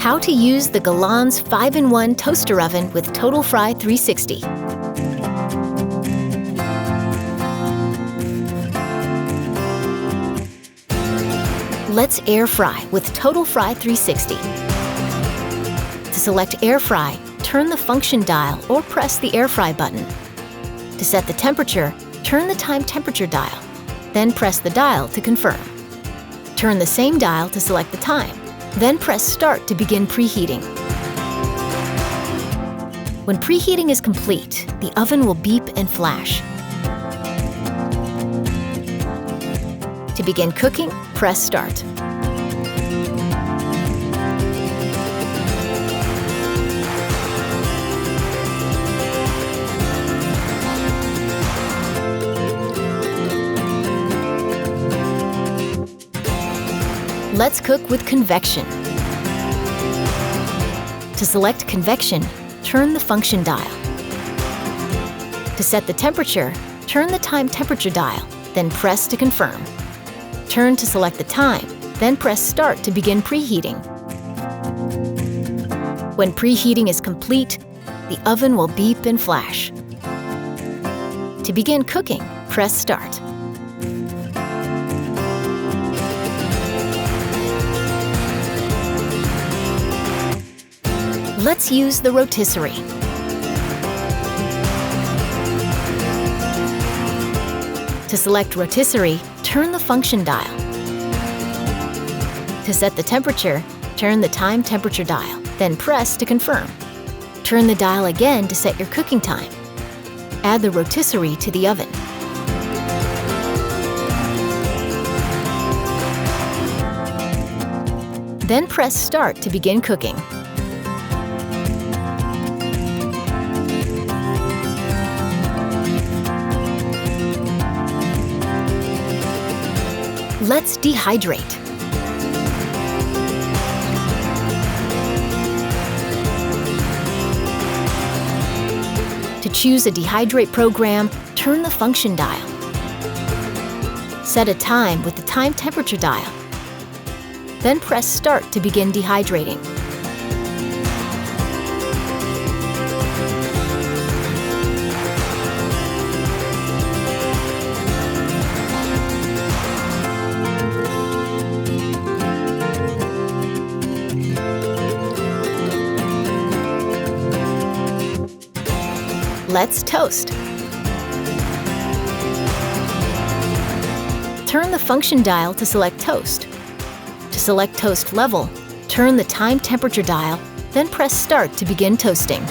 How to use the Galanz 5-in-1 toaster oven with TotalFry 360. Let's air fry with TotalFry 360. To select air fry, turn the function dial or press the air fry button. To set the temperature, turn the time temperature dial, then press the dial to confirm. Turn the same dial to select the time, then press start to begin preheating. When preheating is complete, the oven will beep and flash. To begin cooking, press start. Let's cook with convection. To select convection, turn the function dial. To set the temperature, turn the time temperature dial, then press to confirm. Turn to select the time, then press start to begin preheating. When preheating is complete, the oven will beep and flash. To begin cooking, press start. Let's use the rotisserie. To select rotisserie, turn the function dial. To set the temperature, turn the time temperature dial, then press to confirm. Turn the dial again to set your cooking time. Add the rotisserie to the oven. Then press start to begin cooking. Let's dehydrate. To choose a dehydrate program, turn the function dial. Set a time with the time temperature dial. Then press start to begin dehydrating. Let's toast. Turn the function dial to select toast. To select toast level, turn the time temperature dial, then press start to begin toasting.